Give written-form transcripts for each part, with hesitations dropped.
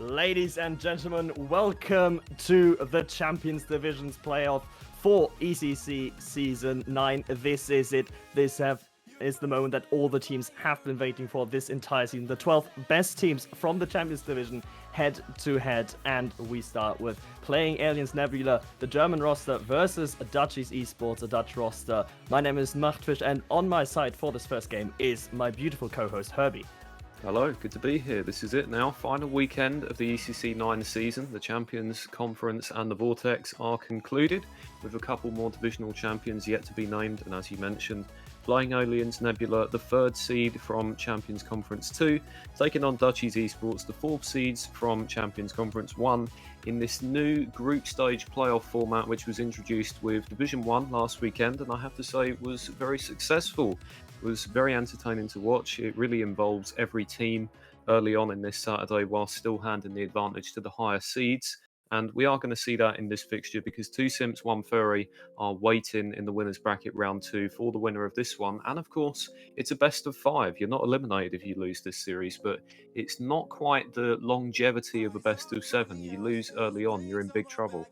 Ladies and gentlemen, welcome to the Champions Divisions playoff for ECC Season 9. This is it. This is the moment that all the teams have been waiting for this entire season. The 12 best teams from the Champions Division head to head, and we start with Playing Aliens Nebula, the German roster, versus Dutchies Esports, a Dutch roster. My name is Machtfish, and on my side for this first game is my beautiful co-host Herbie. Hello, good to be here. This is it now. Final weekend of the ECC9 season. The Champions Conference and the Vortex are concluded, with a couple more divisional champions yet to be named. And as you mentioned, Flying Aliens Nebula, the third seed from Champions Conference 2, taking on Dutchies Esports, the fourth seeds from Champions Conference 1, in this new group stage playoff format, which was introduced with Division 1 last weekend, and I have to say was very successful. It was very entertaining to watch. It really involves every team early on in this Saturday while still handing the advantage to the higher seeds. And we are going to see that in this fixture because 2 Simps, 1 Furry are waiting in the winners bracket round 2 for the winner of this one. And of course, it's a best of 5. You're not eliminated if you lose this series, but it's not quite the longevity of a best of 7. You lose early on, you're in big trouble.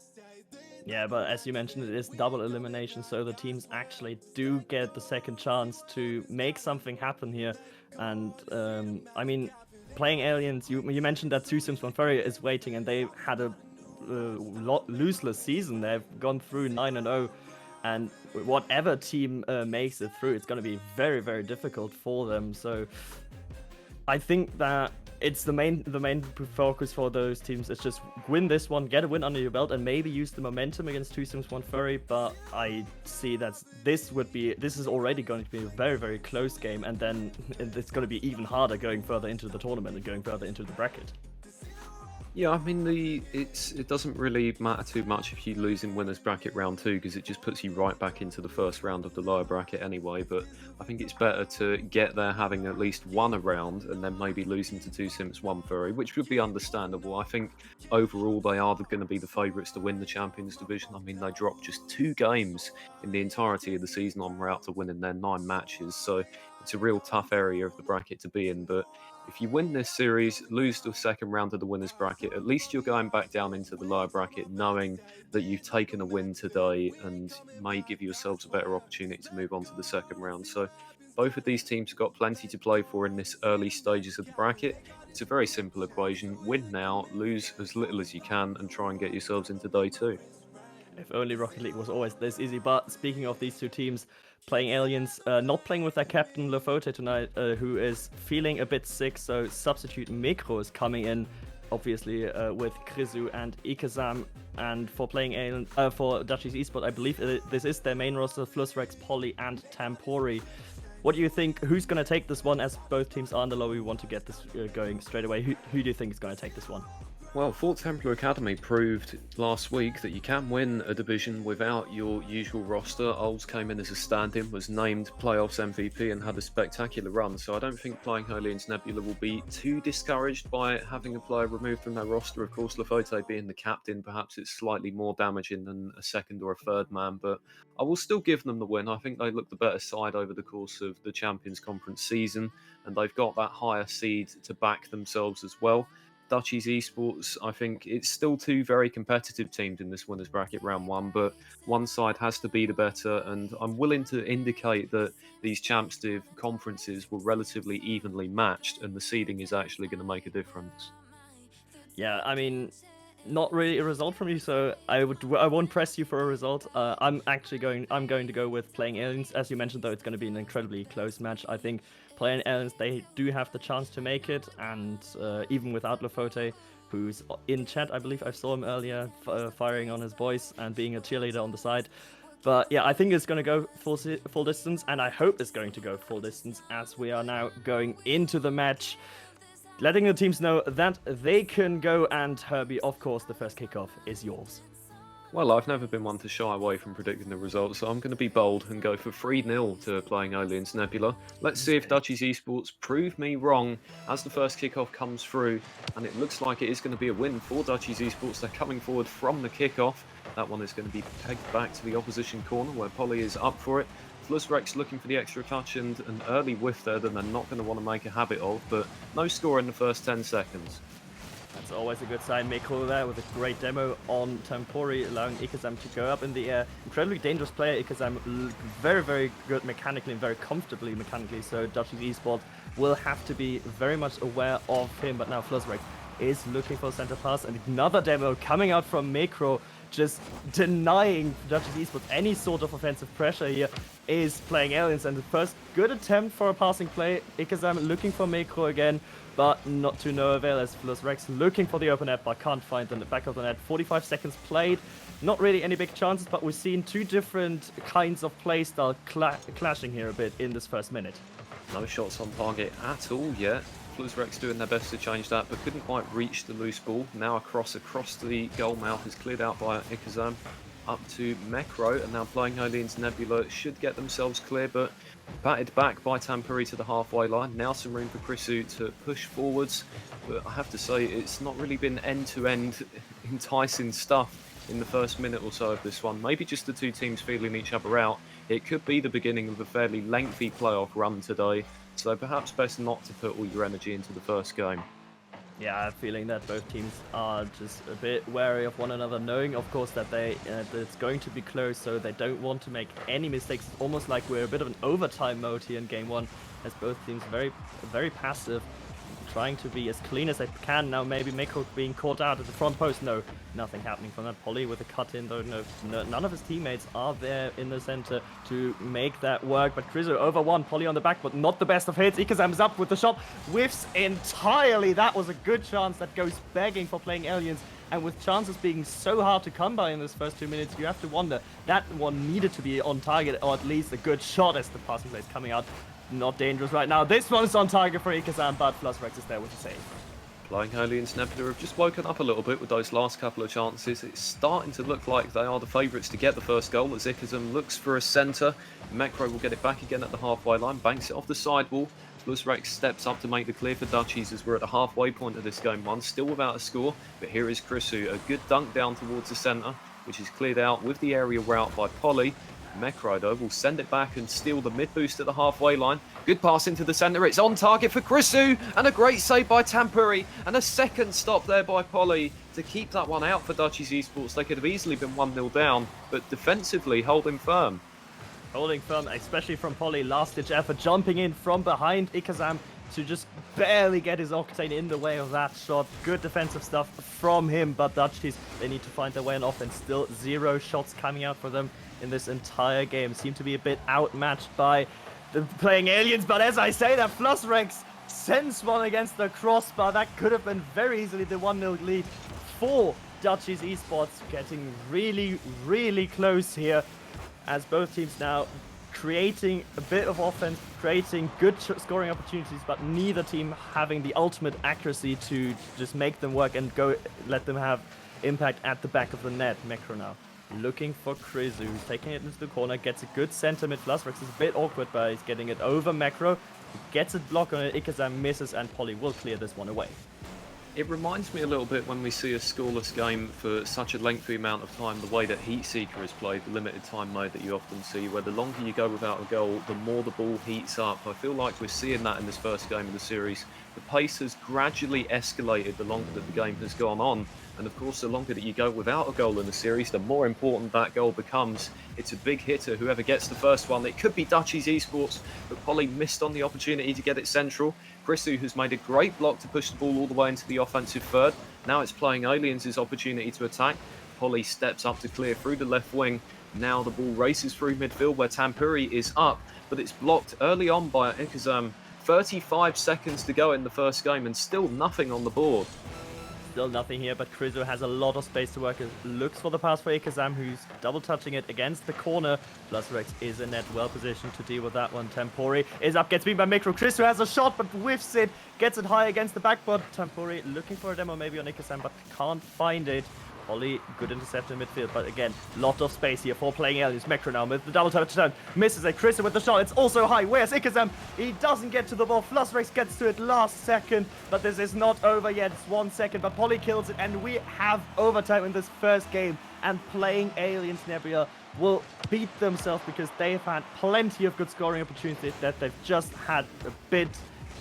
Yeah, but as you mentioned, it is double elimination, so the teams actually do get the second chance to make something happen here. And I mean, Playing Aliens, you mentioned that 2 Sims 1 Furry is waiting, and they had a loseless season. They've gone through 9-0, and whatever team makes it through, it's going to be very, very difficult for them. So I think that it's the main focus for those teams is just win this one, get a win under your belt, and maybe use the momentum against 2 Sims 1 Furry. But I see that this is already going to be a very, very close game, and then it's going to be even harder going further into the tournament and going further into the bracket. Yeah, I mean, it doesn't really matter too much if you lose in winners bracket round 2 because it just puts you right back into the first round of the lower bracket anyway. But I think it's better to get there having at least won a round and then maybe losing to 2 Simps, 1 Furry, which would be understandable. I think overall they are going to be the favourites to win the Champions Division. I mean, they dropped just 2 games in the entirety of the season en route to winning their 9 matches. So it's a real tough area of the bracket to be in. But if you win this series, lose the second round of the winners bracket, at least you're going back down into the lower bracket knowing that you've taken a win today and may give yourselves a better opportunity to move on to the second round. So both of these teams have got plenty to play for in this early stages of the bracket. It's a very simple equation. Win now, lose as little as you can, and try and get yourselves into day 2. If only Rocket League was always this easy. But speaking of these two teams, Playing Aliens, not playing with their captain Lefote tonight, who is feeling a bit sick, so substitute Mikro is coming in, obviously with Krizu and Ikazam. And for Playing Aliens, for Dutchies Esports, I believe this is their main roster: Flussrex, Polly, and Tampori. What do you think? Who's going to take this one? As both teams are on the low, we want to get this going straight away. Who do you think is going to take this one? Well, Fort Templar Academy proved last week that you can win a division without your usual roster. Olds came in as a stand-in, was named Playoffs MVP and had a spectacular run, so I don't think Playing Aliens Nebula will be too discouraged by having a player removed from their roster. Of course, Lefote being the captain, perhaps it's slightly more damaging than a second or a third man, but I will still give them the win. I think they look the better side over the course of the Champions Conference season, and they've got that higher seed to back themselves as well. Dutchies Esports, I think it's still 2 very competitive teams in this winners bracket round 1, but one side has to be the better, and I'm willing to indicate that these Champs Div conferences were relatively evenly matched, and the seeding is actually going to make a difference. Yeah, I mean, not really a result from you, so I won't press you for a result. I'm going to go with Playing Aliens. As you mentioned, though, it's going to be an incredibly close match. I think Playing Aliens, they do have the chance to make it, and even without Lefote, who's in chat, I believe I saw him earlier firing on his boys and being a cheerleader on the side. But yeah, I think it's going to go full distance, and I hope it's going to go full distance, as we are now going into the match, letting the teams know that they can go. And Herbie, of course, the first kickoff is yours. Well, I've never been one to shy away from predicting the results, so I'm going to be bold and go for 3-0 to Playing Aliens Nebula. Let's see if Dutchies Esports prove me wrong as the first kickoff comes through, and it looks like it is going to be a win for Dutchies Esports. They're coming forward from the kickoff. That one is going to be pegged back to the opposition corner where Polly is up for it. Flussrex looking for the extra touch and an early whiff there that they're not going to want to make a habit of, but no score in the first 10 seconds. That's always a good sign. Miko there with a great demo on Tempori, allowing Ikazam to go up in the air. Incredibly dangerous player, Ikazam. Very, very good mechanically and very comfortably mechanically. So Dutchies Esports will have to be very much aware of him. But now Flussrex is looking for a center pass. And another demo coming out from Micro, just denying Dutchies Esports any sort of offensive pressure here, is playing Aliens. And the first good attempt for a passing play. Ikazam looking for Micro again, but not to no avail as Flussrex looking for the open net, but can't find the back of the net. 45 seconds played. Not really any big chances, but we've seen two different kinds of playstyle clashing here a bit in this first minute. No shots on target at all yet. Flussrex doing their best to change that, but couldn't quite reach the loose ball. Now across the goal mouth is cleared out by Ikazam. Up to Mekro, and now playing Aliens Nebula should get themselves clear, but batted back by Tampuri to the halfway line. Now some room for Krisu to push forwards, but I have to say it's not really been end-to-end enticing stuff in the first minute or so of this one. Maybe just the two teams feeling each other out. It could be the beginning of a fairly lengthy playoff run today, so perhaps best not to put all your energy into the first game. Yeah, I have a feeling that both teams are just a bit wary of one another, knowing, of course, that that it's going to be close, so they don't want to make any mistakes. It's almost like we're a bit of an overtime mode here in game one, as both teams very passive, trying to be as clean as they can. Now maybe Meko being caught out at the front post. No, nothing happening from that. Polly with a cut in, though. No, none of his teammates are there in the center to make that work. But Krizu over one, Polly on the back, but not the best of hits. Ikazam's up with the shot, whiffs entirely. That was a good chance that goes begging for playing Aliens. And with chances being so hard to come by in this first 2 minutes, you have to wonder that one needed to be on target, or at least a good shot as the passing play is coming out. Not dangerous right now. This one is on target for Ikazam, but Flussrex is there with the save. Playing Aliens Nebula have just woken up a little bit with those last couple of chances. It's starting to look like they are the favourites to get the first goal as Ikazam looks for a centre. Mekro will get it back again at the halfway line, banks it off the sidewall. Flussrex steps up to make the clear for Dutchies as we're at the halfway point of this game one, still without a score. But here is Krisu, a good dunk down towards the centre, which is cleared out with the area route by Polly. Mekro, though, will send it back and steal the mid-boost at the halfway line. Good pass into the centre. It's on target for Krisu. And a great save by Tampuri. And a second stop there by Polly to keep that one out for Dutchies Esports. They could have easily been 1-0 down, but defensively holding firm. Holding firm, especially from Polly. Last-ditch effort, jumping in from behind Ikazam to just barely get his Octane in the way of that shot. Good defensive stuff from him, but Dutchies, they need to find their way on offense. Still 0 shots coming out for them in this entire game. Seem to be a bit outmatched by the playing Aliens, but as I say, that Flussrex sends one against the crossbar. That could have been very easily the 1-0 lead for Dutchies Esports, getting really, really close here as both teams now creating a bit of offense, creating good scoring opportunities, but neither team having the ultimate accuracy to just make them work and go let them have impact at the back of the net. Mekro now looking for Krizu, taking it into the corner, gets a good center mid. Flussrex is a bit awkward, but he's getting it over Mekro. Gets a block on it, Ikazam misses, and Polly will clear this one away. It reminds me a little bit when we see a scoreless game for such a lengthy amount of time, the way that Heatseeker is played, the limited time mode that you often see, where the longer you go without a goal, the more the ball heats up. I feel like we're seeing that in this first game of the series. The pace has gradually escalated the longer that the game has gone on. And of course, the longer that you go without a goal in the series, the more important that goal becomes. It's a big hitter, whoever gets the first one. It could be Dutchies Esports, but Polly missed on the opportunity to get it central. Krisu has made a great block to push the ball all the way into the offensive third. Now it's playing Aliens' opportunity to attack. Polly steps up to clear through the left wing. Now the ball races through midfield where Tampuri is up, but it's blocked early on by Ikazam. 35 seconds to go in the first game and still nothing on the board. Still nothing here, but Krizu has a lot of space to work. Looks for the pass for Ikazam, who's double touching it against the corner. Flussrex is in net, well positioned to deal with that one. Tempori is up, gets beat by Micro. Krizu has a shot, but whiffs it, gets it high against the backboard. Tempori looking for a demo maybe on Ikazam, but can't find it. Ollie, good intercept in midfield, but again, lot of space here for playing Aliens. Mekro now with the double touchdown, misses it. Chris with the shot, it's also high. Where's Ikazam? He doesn't get to the ball. Flussrex gets to it last second, but this is not over yet. It's 1 second, but Polly kills it, and we have overtime in this first game. And playing Aliens Nebula will beat themselves because they've had plenty of good scoring opportunities that they've just had a bit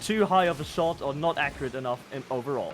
too high of a shot or not accurate enough in overall.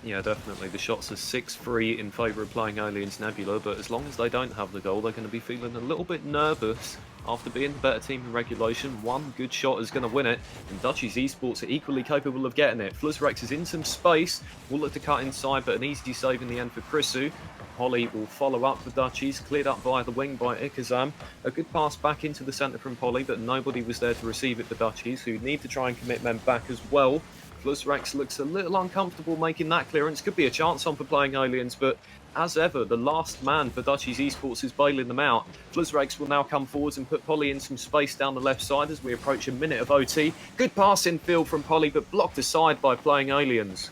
Yeah, definitely. The shots are 6-3 in favour of playing Aliens Nebula, but as long as they don't have the goal, they're going to be feeling a little bit nervous after being the better team in regulation. One good shot is going to win it, and Dutchies Esports are equally capable of getting it. Fluzzrex is in some space, will look to cut inside, but an easy save in the end for Chrisu. Polly will follow up for Dutchies, cleared up via the wing by Ikazam. A good pass back into the centre from Polly, but nobody was there to receive it for Dutchies, who need to try and commit men back as well. Fluzzrex looks a little uncomfortable making that clearance. Could be a chance on for playing Aliens, but as ever, the last man for Dutchies Esports is bailing them out. Fluzzrex will now come forwards and put Polly in some space down the left side as we approach a minute of OT. Good pass in field from Polly, but blocked aside by playing Aliens.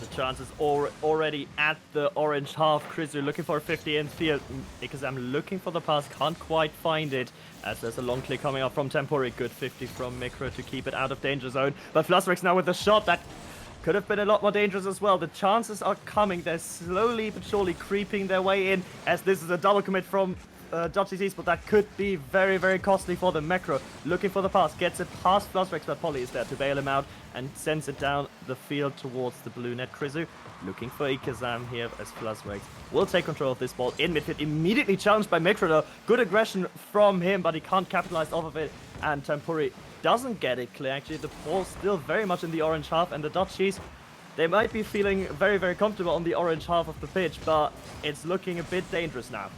The chance is already at the orange half. Chrisu looking for a 50 in field because I'm looking for the pass, can't quite find it as there's a long click coming up from Tempori. Good 50 from Micro to keep it out of danger zone. But Fluzzrex now with a shot that could have been a lot more dangerous as well. The chances are coming. They're slowly but surely creeping their way in as this is a double commit from Dutchies Esports that could be very, very costly for them. Micro looking for the pass, gets it past Fluzzrex, but Polly is there to bail him out and sends it down the field towards the blue net. Krizu looking for Ikazam here as Fluzzrex will take control of this ball in midfield. Immediately challenged by Micro though. Good aggression from him, but he can't capitalize off of it. And Tempori doesn't get it clear. Actually, the ball's still very much in the orange half, and the Dutchies, they might be feeling very, very comfortable on the orange half of the pitch, but it's looking a bit dangerous now.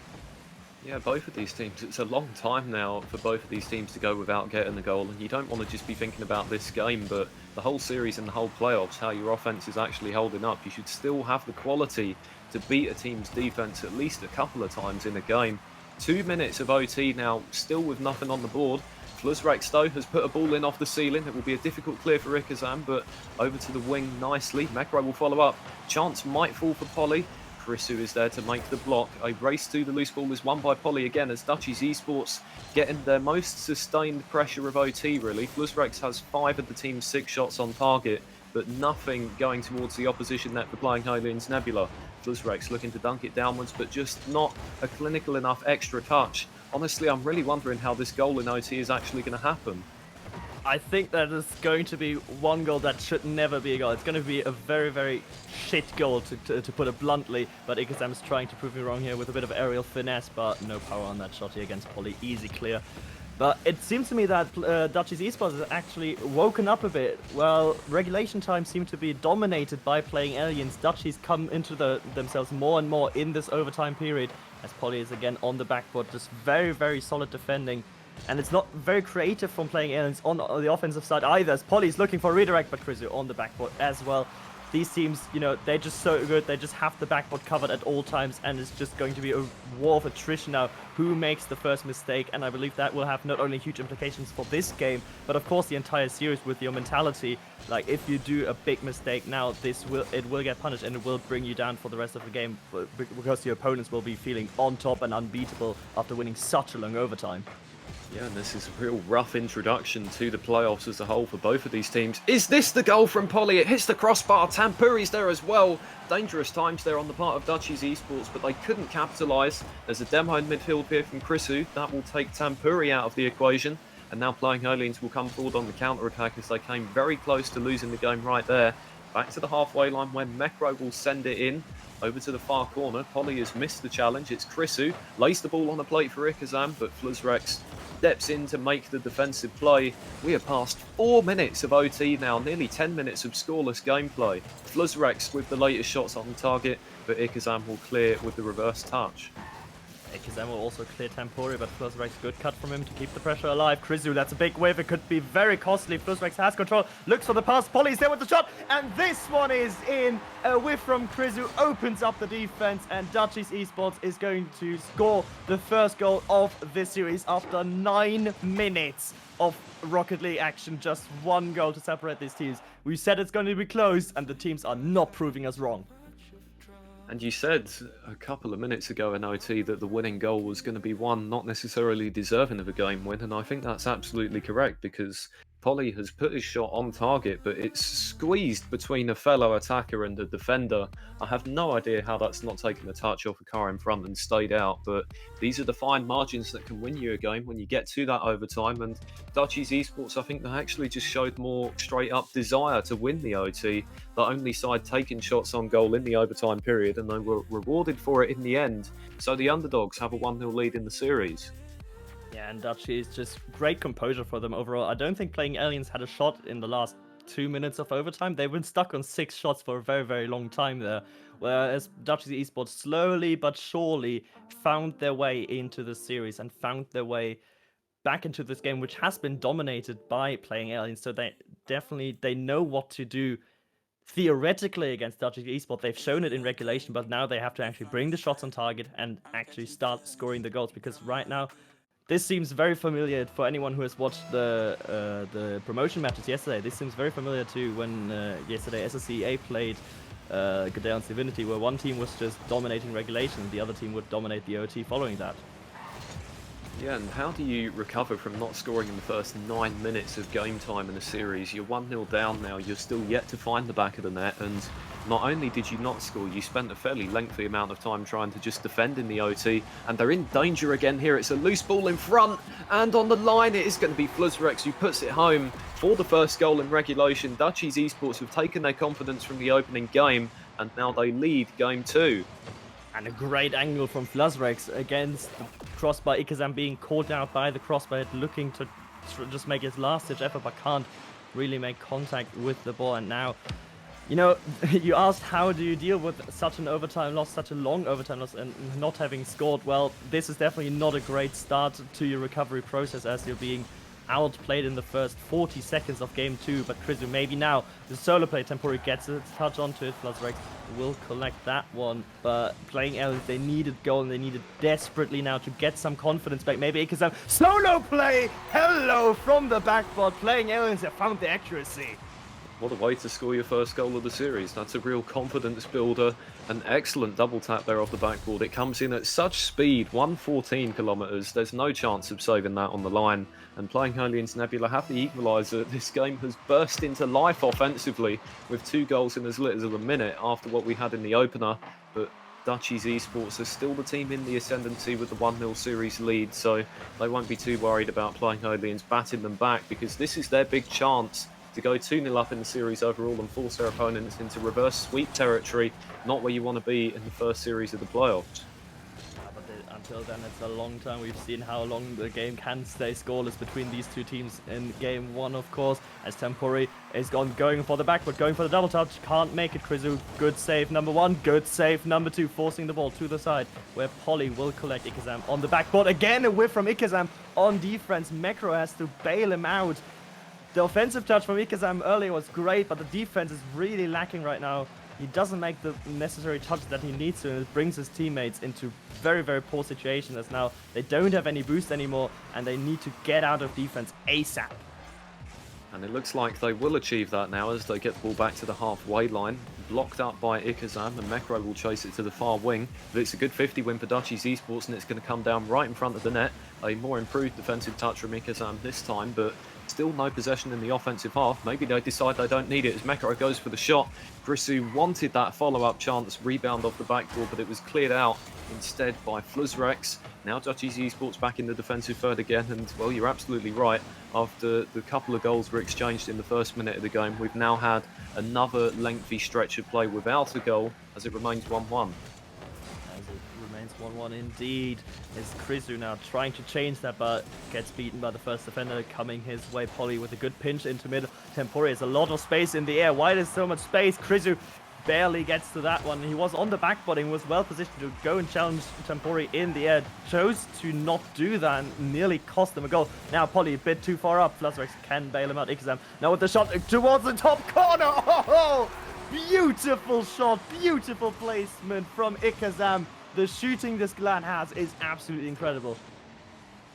Yeah, both of these teams, it's a long time now for both of these teams to go without getting the goal, and you don't want to just be thinking about this game, but the whole series and the whole playoffs, how your offense is actually holding up. You should still have the quality to beat a team's defense at least a couple of times in a game. 2 minutes of OT now, still with nothing on the board. Fluzzrex though has put a ball in off the ceiling. It will be a difficult clear for Ikazam, but over to the wing nicely. Mekro will follow up. Chance might fall for Polly. Chrisu is there to make the block. A race to the loose ball is won by Polly again as Dutchies Esports getting their most sustained pressure of OT really. Fluzzrex has 5 of the team's 6 shots on target, but nothing going towards the opposition net for playing Aliens Nebula. Fluzzrex looking to dunk it downwards, but just not a clinical enough extra touch. Honestly, I'm really wondering how this goal in OT is actually going to happen. I think that is going to be one goal that should never be a goal. It's going to be a very, very shit goal, to put it bluntly. But Ikazam is trying to prove me wrong here with a bit of aerial finesse, but no power on that shot here against Polly. Easy clear. But it seems to me that Dutchies Esports has actually woken up a bit. Well, regulation time seemed to be dominated by playing Aliens. Dutchies come into themselves more and more in this overtime period as Polly is again on the backboard. Just very, very solid defending. And it's not very creative from playing Aliens on the offensive side either, as Polly's looking for a redirect, but Krizu on the backboard as well. These teams, you know, they're just so good. They just have the backboard covered at all times, and it's just going to be a war of attrition now. Who makes the first mistake? And I believe that will have not only huge implications for this game, but of course the entire series with your mentality. Like, if you do a big mistake now, it will get punished, and it will bring you down for the rest of the game, because your opponents will be feeling on top and unbeatable after winning such a long overtime. Yeah, and this is a real rough introduction to the playoffs as a whole for both of these teams. Is this the goal from Polly? It hits the crossbar. Tampuri's there as well. Dangerous times there on the part of Dutchies Esports, but they couldn't capitalise. There's a demo in midfield here from Krisu. That will take Tampuri out of the equation. And now playing Aliens will come forward on the counter-attack as they came very close to losing the game right there. Back to the halfway line when Mekro will send it in. Over to the far corner. Polly has missed the challenge. It's Krisu. Lays the ball on the plate for Ikazam, but Fluzzrex steps in to make the defensive play. We are past 4 minutes of OT now, nearly 10 minutes of scoreless gameplay. Fluzzrex with the latest shots on target, but Ikazam will clear with the reverse touch. Ikazam will also clear Tempori, but Fluzzrex, good cut from him to keep the pressure alive. Krizu, that's a big wave. It could be very costly. Fluzzrex has control, looks for the pass. Polly's there with the shot, and this one is in. A whiff from Krizu opens up the defense, and Dutchies Esports is going to score the first goal of this series after 9 minutes of Rocket League action. Just one goal to separate these teams. We said it's going to be close, and the teams are not proving us wrong. And you said a couple of minutes ago in OT that the winning goal was going to be one not necessarily deserving of a game win, and I think that's absolutely correct, because Polly has put his shot on target, but it's squeezed between a fellow attacker and a defender. I have no idea how that's not taken a touch off a car in front and stayed out, but these are the fine margins that can win you a game when you get to that overtime. And Dutchies Esports, I think they actually just showed more straight up desire to win the OT. The only side taking shots on goal in the overtime period, and they were rewarded for it in the end. So the underdogs have a 1-0 lead in the series. Yeah, and Dutchies, just great composure for them overall. I don't think Playing Aliens had a shot in the last 2 minutes of overtime. They've been stuck on 6 shots for a very, very long time there. Whereas Dutchies Esports slowly but surely found their way into the series and found their way back into this game, which has been dominated by Playing Aliens. So they know what to do theoretically against Dutchies Esports. They've shown it in regulation, but now they have to actually bring the shots on target and actually start scoring the goals, because right now this seems very familiar for anyone who has watched the promotion matches yesterday. This seems very familiar to when yesterday SSCA played Godel's Divinity, where one team was just dominating regulation and the other team would dominate the OT following that. Yeah, and how do you recover from not scoring in the first 9 minutes of game time in a series? You're 1-0 down now, you're still yet to find the back of the net, and not only did you not score, you spent a fairly lengthy amount of time trying to just defend in the OT, and they're in danger again here. It's a loose ball in front, and on the line it is going to be Fluzrex who puts it home for the first goal in regulation. Dutchies Esports have taken their confidence from the opening game, and now they lead game 2. And a great angle from Fluzrex against the cross by Ikazam, being caught out by the crossbar, looking to just make his last-ditch effort, but can't really make contact with the ball. And now, you know, you asked how do you deal with such an overtime loss, such a long overtime loss, and not having scored. Well, this is definitely not a great start to your recovery process, as you're being outplayed in the first 40 seconds of game 2, but Krizu maybe now the solo play Tempori gets a touch onto it. Fluzrex will collect that one, but Playing Aliens, they needed goal and they needed desperately now to get some confidence back. Maybe Ikazam solo play, hello from the backboard. Playing Aliens have found the accuracy. What a way to score your first goal of the series. That's a real confidence builder. An excellent double tap there off the backboard. It comes in at such speed, 114 kilometers. There's no chance of saving that on the line. And Playing Aliens Nebula have the equaliser. This game has burst into life offensively with 2 goals in as little as a minute after what we had in the opener. But Dutchies Esports are still the team in the ascendancy with the 1-0 series lead, so they won't be too worried about Playing Aliens batting them back, because this is their big chance to go 2-0 up in the series overall and force their opponents into reverse sweep territory, not where you want to be in the first series of the playoffs. But until then, it's a long time. We've seen how long the game can stay scoreless between these two teams in game 1, of course, as Tempori is going for the backward, going for the double touch, can't make it. Krizu, good save number 1, good save number 2, forcing the ball to the side, where Polly will collect Ikazam on the backboard. Again, a whiff from Ikazam on defense. Mekro has to bail him out. The offensive touch from Ikazam earlier was great, but the defense is really lacking right now. He doesn't make the necessary touches that he needs to, and it brings his teammates into very, very poor situations, as now they don't have any boost anymore, and they need to get out of defense ASAP. And it looks like they will achieve that now as they get the ball back to the halfway line. Blocked up by Ikazam, and Mekro will chase it to the far wing. But it's a good 50 win for Dutchies Esports, and it's going to come down right in front of the net. A more improved defensive touch from Ikazam this time, but still no possession in the offensive half. Maybe they decide they don't need it as Mekro goes for the shot. Grisu wanted that follow-up chance, rebound off the backboard, but it was cleared out instead by Fluzrex. Now Dutchies Esports back in the defensive third again, and well, you're absolutely right. After the couple of goals were exchanged in the first minute of the game, we've now had another lengthy stretch of play without a goal, as it remains 1-1. As it remains 1-1 indeed. Is Krizu now trying to change that, but gets beaten by the first defender coming his way. Polly with a good pinch into middle. Tempori has a lot of space in the air. Why there's so much space? Krizu barely gets to that one. He was on the backboard and was well positioned to go and challenge Tempori in the air. Chose to not do that and nearly cost them a goal. Now Polly a bit too far up. Fluzrex can bail him out. Ikazam now with the shot towards the top corner. Oh, beautiful shot, beautiful placement from Ikazam. The shooting this lad has is absolutely incredible.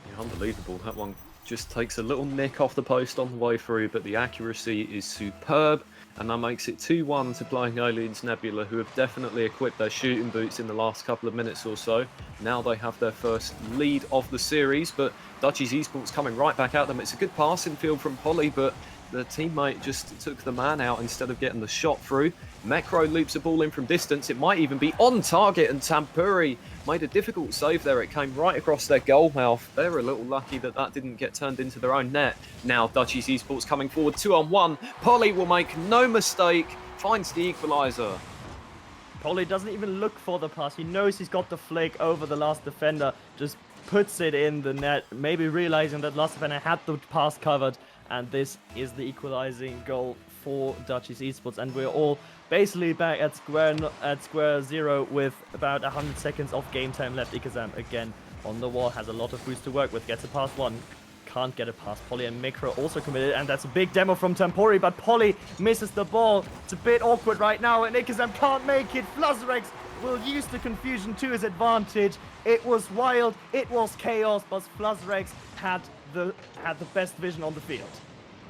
Yeah, unbelievable. That one just takes a little nick off the post on the way through, but the accuracy is superb. And that makes it 2-1 to Playing Aliens Nebula, who have definitely equipped their shooting boots in the last couple of minutes or so. Now they have their first lead of the series, but Dutchies Esports coming right back at them. It's a good passing field from Polly, but the teammate just took the man out instead of getting the shot through. Mekro loops the ball in from distance. It might even be on target, and Tampuri made a difficult save there. It came right across their goal mouth. They're a little lucky that that didn't get turned into their own net. Now Dutchies Esports coming forward 2-on-1. Polly will make no mistake, finds the equaliser. Polly doesn't even look for the pass. He knows he's got the flick over the last defender, just puts it in the net, maybe realizing that last defender had the pass covered, and this is the equalizing goal for Dutchies Esports, and we're all basically back at square zero with about 100 seconds of game time left. ECC9 again on the wall, has a lot of boost to work with, gets a past one, can't get it past Polly, and Micro also committed, and that's a big demo from Tampuri, but Polly misses the ball. It's a bit awkward right now, and ECC9 can't make it. Fluzrex will use the confusion to his advantage. It was wild, it was chaos, but Fluzrex had the best vision on the field.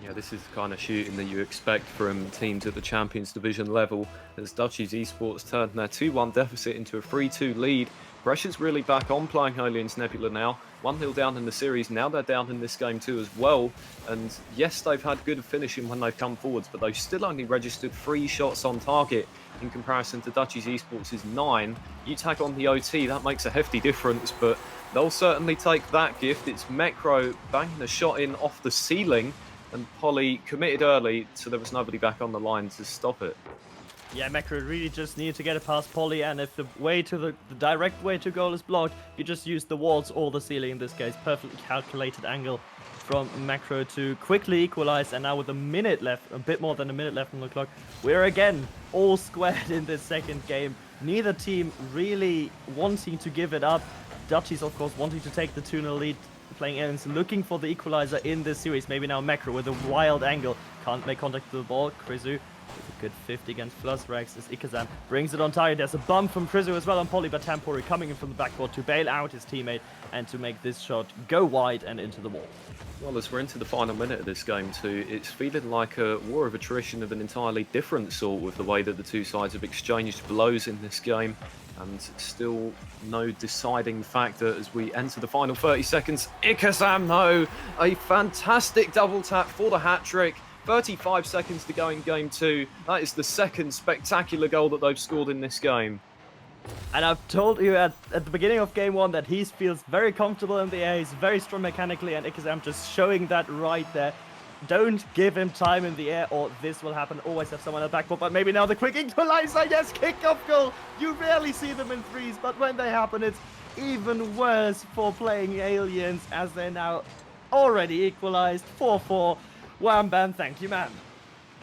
Yeah, this is the kind of shooting that you expect from teams at the Champions Division level, as Dutchies Esports turned their 2-1 deficit into a 3-2 lead. Pressure's really back on Playing Aliens Nebula now. 1-0 down in the series, now they're down in this game too as well. And yes, they've had good finishing when they've come forwards, but they've still only registered 3 shots on target in comparison to Dutchies Esports' 9. You tag on the OT, that makes a hefty difference, but they'll certainly take that gift. It's Mekro banging a shot in off the ceiling, and Polly committed early, so there was nobody back on the line to stop it. Yeah, Mekro really just needed to get it past Polly, and if the way to the direct way to goal is blocked, you just use the walls or the ceiling in this case. Perfectly calculated angle from Mekro to quickly equalize, and now with a minute left, a bit more than a minute left on the clock, we're again all squared in this second game. Neither team really wanting to give it up. Dutchies, of course, wanting to take the 2-0 lead. Playing Aliens looking for the equalizer in this series. Maybe now Mekro with a wild angle. Can't make contact with the ball. Krizu with a good 50 against Fluzrex as ECC9 brings it on target. There's a bump from Krizu as well on Polly, but Tampuri coming in from the backboard to bail out his teammate and to make this shot go wide and into the wall. Well, as we're into the final minute of this game too, it's feeling like a war of attrition of an entirely different sort with the way that the two sides have exchanged blows in this game. And still no deciding factor as we enter the final 30 seconds. ECC9 though, a fantastic double tap for the hat-trick. 35 seconds to go in game 2. That is the second spectacular goal that they've scored in this game. And I've told you at the beginning of game 1 that he feels very comfortable in the air. He's very strong mechanically, and ECC9 just showing that right there. Don't give him time in the air or this will happen. Always have someone at the backboard, but maybe now the quick equalizer. Yes, kickoff goal. You rarely see them in threes, but when they happen, it's even worse for Playing Aliens as they're now already equalized. 4-4. Wham bam, thank you, man.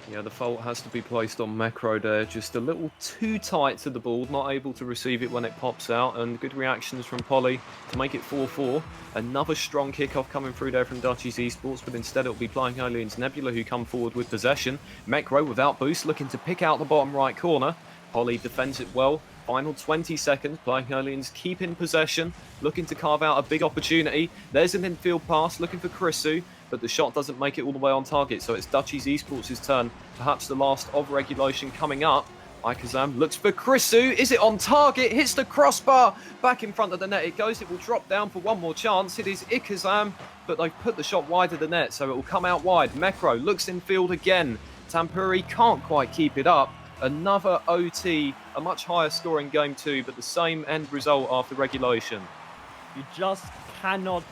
Yeah, the fault has to be placed on Mekro there. Just a little too tight to the ball, not able to receive it when it pops out, and good reactions from Polly to make it 4-4. Another strong kickoff coming through there from Dutchies Esports, but instead it'll be Playing Aliens Nebula who come forward with possession. Mekro without boost, looking to pick out the bottom right corner. Polly defends it well. Final 20 seconds, Playing Aliens keep in possession, looking to carve out a big opportunity. There's an infield pass, looking for Krisu, but the shot doesn't make it all the way on target, so it's Dutchies Esports' turn, perhaps the last of regulation coming up. ECC9 looks for Krisu, is it on target? Hits the crossbar, back in front of the net it goes, it will drop down for one more chance. It is ECC9, but they've put the shot wide of the net, so it will come out wide. Mekro looks in field again. Tampuri can't quite keep it up. Another OT, a much higher scoring game 2, but the same end result after regulation. You just cannot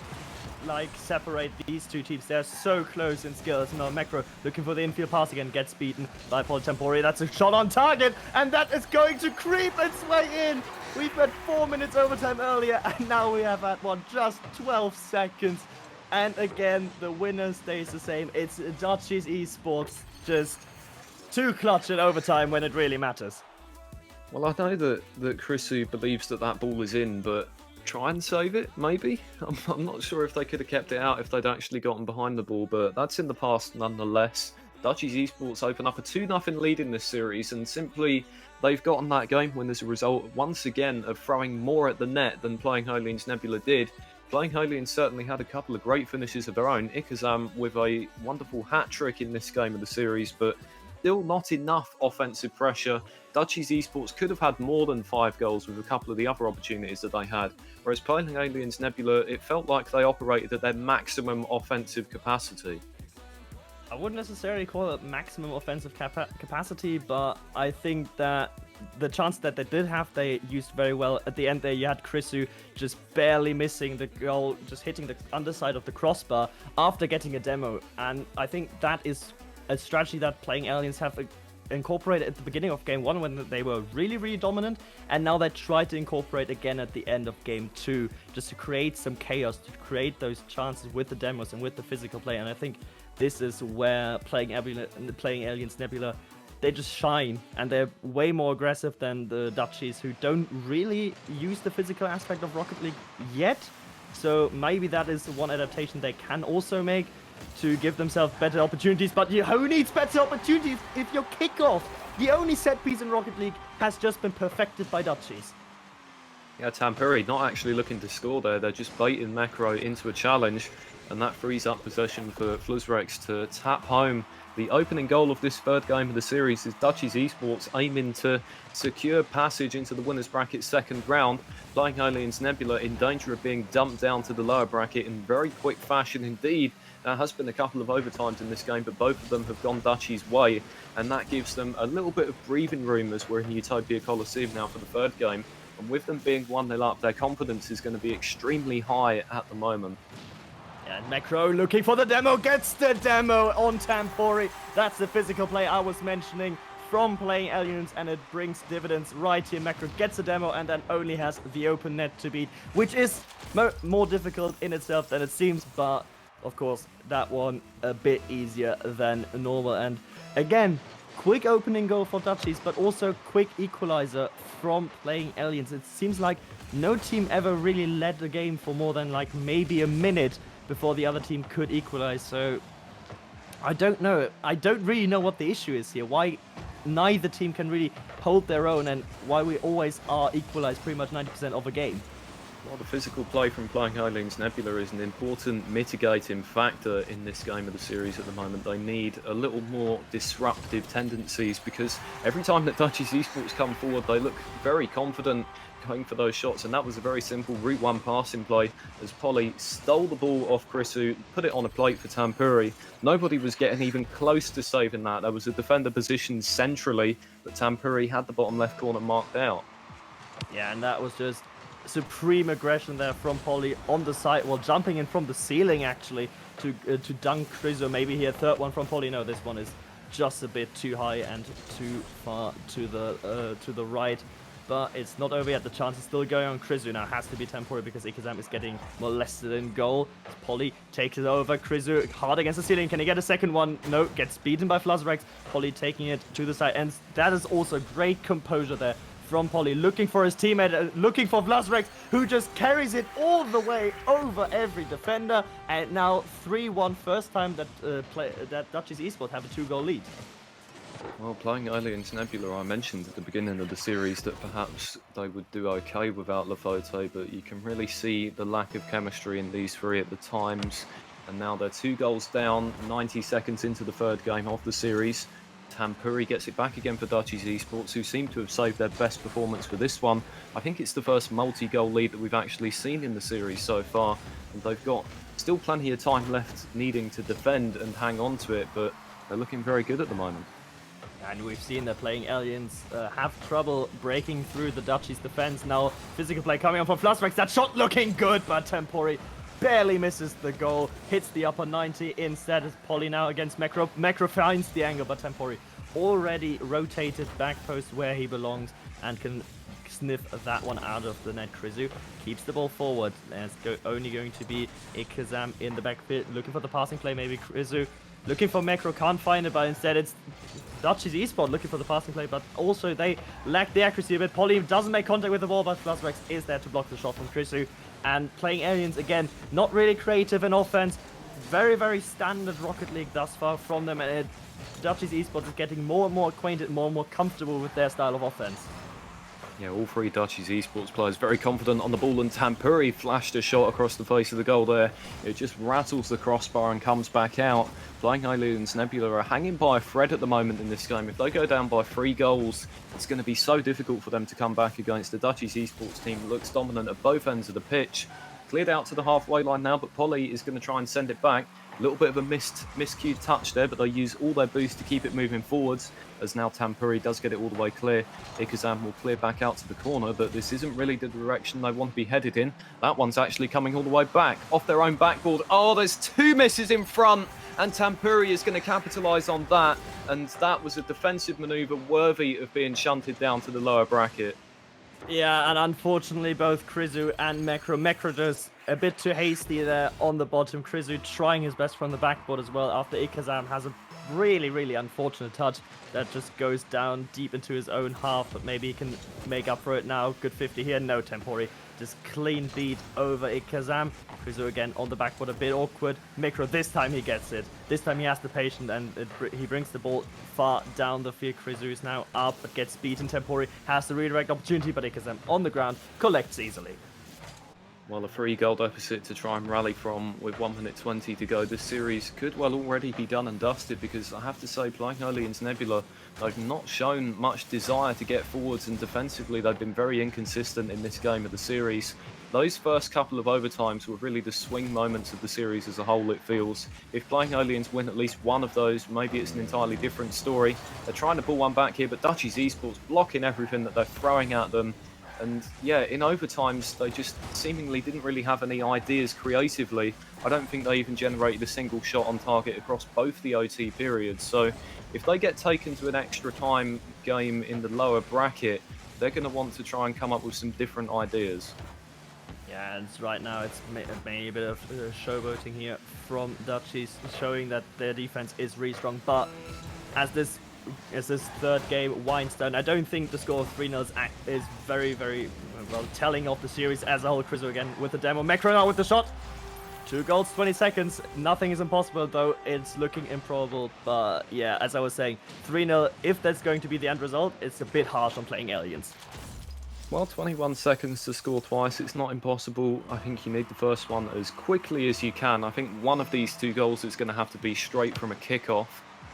separate these two teams. They're so close in skills. Now Mekro looking for the infield pass again, gets beaten by Paul Tampuri. That's a shot on target, and that is going to creep its way in. We've had 4 minutes overtime earlier, and now we have had just 12 seconds. And again, the winner stays the same. It's Dutchies Esports, just too clutch in overtime when it really matters. Well, I know that Krisu believes that ball is in, but try and save it, maybe? I'm not sure if they could have kept it out if they'd actually gotten behind the ball, but that's in the past nonetheless. Dutchies Esports open up a 2-0 lead in this series, and simply they've gotten that game when there's a result, once again, of throwing more at the net than Playing Aliens Nebula did. Playing Aliens certainly had a couple of great finishes of their own. ECC9 with a wonderful hat-trick in this game of the series, but still not enough offensive pressure. Dutchies Esports could have had more than 5 goals with a couple of the other opportunities that they had, whereas playing Aliens Nebula, it felt like they operated at their maximum offensive capacity. I wouldn't necessarily call it maximum offensive capacity, but I think that the chance that they did have, they used very well. At the end there, you had Chrisu just barely missing the goal, just hitting the underside of the crossbar after getting a demo. And I think that is a strategy that playing Aliens have incorporated at the beginning of game 1 when they were really, really dominant. And now they try to incorporate again at the end of game 2, just to create some chaos, to create those chances with the demos and with the physical play. And I think this is where playing Aliens Nebula, they just shine, and they're way more aggressive than the Dutchies, who don't really use the physical aspect of Rocket League yet. So maybe that is one adaptation they can also make to give themselves better opportunities. But who needs better opportunities if your kickoff, the only set piece in Rocket League, has just been perfected by Dutchies? Yeah, Tampuri not actually looking to score there. They're just baiting Macro into a challenge, and that frees up possession for Fluzrex to tap home the opening goal of this third game of the series. Is Dutchies Esports aiming to secure passage into the winners bracket second round. Playing Aliens Nebula in danger of being dumped down to the lower bracket in very quick fashion indeed. There has been a couple of overtimes in this game, but both of them have gone Dutchies' way, and that gives them a little bit of breathing room as we're in Utopia Coliseum now for the third game. And with them being 1-0 up, their confidence is going to be extremely high at the moment. And Macro looking for the demo, gets the demo on Tampori. That's the physical play I was mentioning from playing Aliens, and it brings dividends right here. Macro gets a demo and then only has the open net to beat, which is more difficult in itself than it seems, but of course that one a bit easier than normal. And again, quick opening goal for Dutchies, but also quick equalizer from playing Aliens. It seems like no team ever really led the game for more than like maybe a minute before the other team could equalize. So I don't know. I don't really know what the issue is here. Why neither team can really hold their own, and why we always are equalized pretty much 90% of a game. Well, the physical play from playing Aliens Nebula is an important mitigating factor in this game of the series at the moment. They need a little more disruptive tendencies, because every time that Dutchies Esports come forward, they look very confident going for those shots, and that was a very simple route 1 passing play as Polly stole the ball off Chrisu, put it on a plate for Tampuri. Nobody was getting even close to saving that. There was a defender positioned centrally, but Tampuri had the bottom left corner marked out. Yeah, and that was just supreme aggression there from Polly on the side, well, jumping in from the ceiling actually to dunk Chrisu. Maybe here third one from Polly. No, this one is just a bit too high and too far to the right. But it's not over yet. The chance is still going on. Chrisu now has to be Tampori because Ikazam is getting molested in goal. Polly takes it over. Chrisu hard against the ceiling. Can he get a second one? No, gets beaten by Fluzrex. Polly taking it to the side. And that is also great composure there from Polly, looking for his teammate, looking for Fluzrex, who just carries it all the way over every defender. And now 3-1, first time that Dutchies Esports have a 2-goal lead. Well, playing Aliens Nebula, I mentioned at the beginning of the series that perhaps they would do okay without Lafote, but you can really see the lack of chemistry in these three at the times. And now they're 2 goals down, 90 seconds into the third game of the series. Tampuri gets it back again for Dutchies Esports, who seem to have saved their best performance for this one. I think it's the first multi-goal lead that we've actually seen in the series so far, and they've got still plenty of time left needing to defend and hang on to it, but they're looking very good at the moment. And we've seen that playing Aliens have trouble breaking through the Dutchies defense. Now physical play coming on from Fluzrex. That shot looking good, but Tampori barely misses the goal. Hits the upper 90 instead. As Polly now against Macro. Macro finds the angle, but Tampori already rotated back post where he belongs and can sniff that one out of the net. Chrisu keeps the ball forward. There's only going to be Ikazam in the backfield looking for the passing play. Maybe Chrisu looking for Macro, can't find it, but instead it's Dutchies Esports looking for the passing play, but also they lack the accuracy a bit. Polly doesn't make contact with the ball, but Fluzrex is there to block the shot from Chrisu. And playing Aliens, again, not really creative in offense. Very, very standard Rocket League thus far from them. And Dutchies Esports is getting more and more acquainted, more and more comfortable with their style of offense. Yeah, all three Dutchies Esports players very confident on the ball, and Tampuri flashed a shot across the face of the goal there. It just rattles the crossbar and comes back out. Flying Aliens Nebula are hanging by a thread at the moment in this game. If they go down by 3 goals, it's going to be so difficult for them to come back against the Dutchies Esports team that looks dominant at both ends of the pitch. Cleared out to the halfway line now, but Polly is going to try and send it back. A little bit of a miscued touch there, but they use all their boost to keep it moving forwards, as now Tampuri does get it all the way clear. Ikazam will clear back out to the corner, but this isn't really the direction they want to be headed in. That one's actually coming all the way back, off their own backboard. Oh, there's 2 misses in front, and Tampuri is going to capitalise on that, and that was a defensive manoeuvre worthy of being shunted down to the lower bracket. Yeah, and unfortunately both Krizu and Mekro just a bit too hasty there on the bottom. Krizu trying his best from the backboard as well after Ikazam has a really unfortunate touch that just goes down deep into his own half, but maybe he can make up for it now. Good 50 here. No, Tempori just clean beat over Ikazam. Krizu again on the backboard, a bit awkward. Micro, this time he gets it. This time he has the patience, and he brings the ball far down the field. Krizu is now up, but gets beaten. Tempori has the redirect opportunity, but Ikazam on the ground collects easily. Well, a 3-goal deficit to try and rally from with 1 minute 20 to go. This series could well already be done and dusted, because I have to say, Flying Aliens Nebula, they've not shown much desire to get forwards, and defensively they've been very inconsistent in this game of the series. Those first couple of overtimes were really the swing moments of the series as a whole, it feels. If Flying Aliens win at least one of those, maybe it's an entirely different story. They're trying to pull one back here, but Dutchies Esports blocking everything that they're throwing at them. And yeah, in overtimes, they just seemingly didn't really have any ideas creatively. I don't think they even generated a single shot on target across both the OT periods. So if they get taken to an extra time game in the lower bracket, they're going to want to try and come up with some different ideas. Yeah, and right now it's maybe a bit of showboating here from Dutchies, showing that their defense is really strong. But as this third game winds down, I don't think the score of 3-0 is very well telling of the series as a whole. Krizu again with the demo. Mekro now with the shot. 2 goals, 20 seconds. Nothing is impossible, though it's looking improbable. But yeah, as I was saying, 3-0, if that's going to be the end result, it's a bit harsh on playing Aliens. Well, 21 seconds to score twice, it's not impossible. I think you need the first one as quickly as you can. I think one of these 2 goals is going to have to be straight from a kickoff.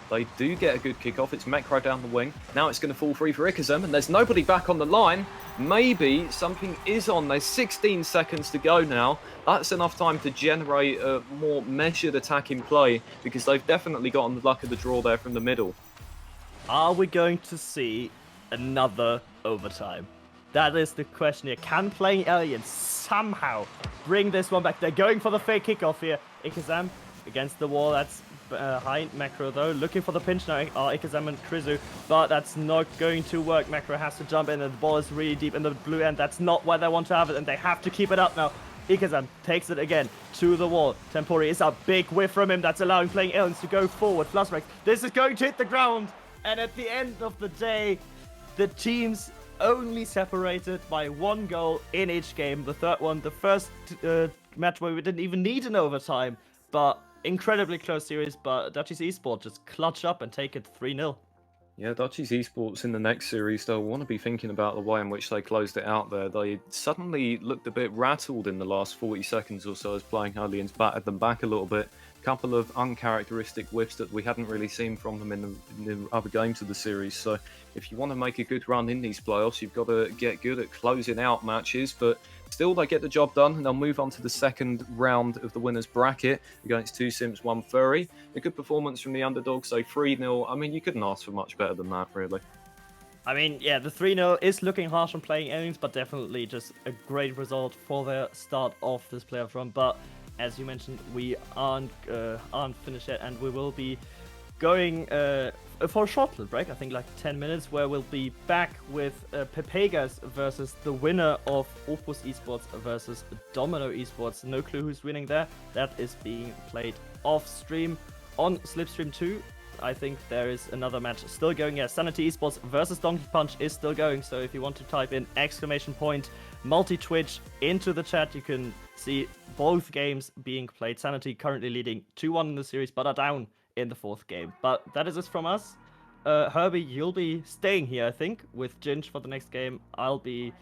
They do get a good kickoff. It's Mekro down the wing. Now it's going to fall free for Ikazam, and there's nobody back on the line. Maybe something is on. There's 16 seconds to go now. That's enough time to generate a more measured attacking play, because they've definitely gotten the luck of the draw there from the middle. Are we going to see another overtime? That is the question here. Can Playing Aliens somehow bring this one back? They're going for the fake kickoff here. Ikazam against the wall. That's behind Mekro, though. Looking for the pinch now, Ikazam and Krizu. But that's not going to work. Mekro has to jump in, and the ball is really deep in the blue end. That's not where they want to have it, and they have to keep it up now. Ikazam takes it again to the wall. Tempori is a big whiff from him. That's allowing Playing Aliens to go forward. Flushrex, this is going to hit the ground. And at the end of the day, the teams only separated by 1 goal in each game. The third one, the first match where we didn't even need an overtime. But incredibly close series, but Dutchies Esports just clutch up and take it 3-0. Yeah, Dutchies Esports in the next series, they'll want to be thinking about the way in which they closed it out there. They suddenly looked a bit rattled in the last 40 seconds or so as Playing Aliens battered them back a little bit. Couple of uncharacteristic whiffs that we hadn't really seen from them in the other games of the series. So if you want to make a good run in these playoffs, you've got to get good at closing out matches. But still, they get the job done, and they'll move on to the second round of the winners bracket against 2 Sims, 1 Furry. A good performance from the underdogs, so 3-0. I mean, you couldn't ask for much better than that, really. I mean, yeah, the 3-0 is looking harsh on Playing Aliens, but definitely just a great result for their start of this playoff run. But as you mentioned, we aren't finished yet, and we will be going for a short little break, I think like 10 minutes, where we'll be back with Pepegas versus the winner of Opus Esports versus Domino Esports. No clue who's winning there. That is being played off stream on Slipstream 2. I think there is another match still going. Yeah, Sanity Esports versus Donkey Punch is still going. So if you want to type in !multi-twitch into the chat, you can see both games being played. Sanity currently leading 2-1 in the series, but are down in the 4th game. But that is it from us. Herbie, you'll be staying here, I think, with Ginge for the next game. I'll be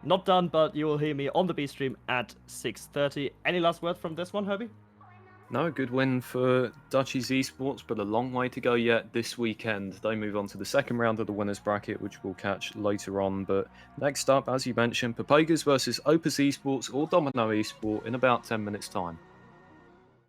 not done, but you will hear me on the B stream at 6:30. Any last word from this one, Herbie? No, good win for Dutchies Esports, but a long way to go yet this weekend. They move on to the second round of the winners bracket, which we'll catch later on. But next up, as you mentioned, Papagas versus Opus Esports or Domino Esport in about 10 minutes' time.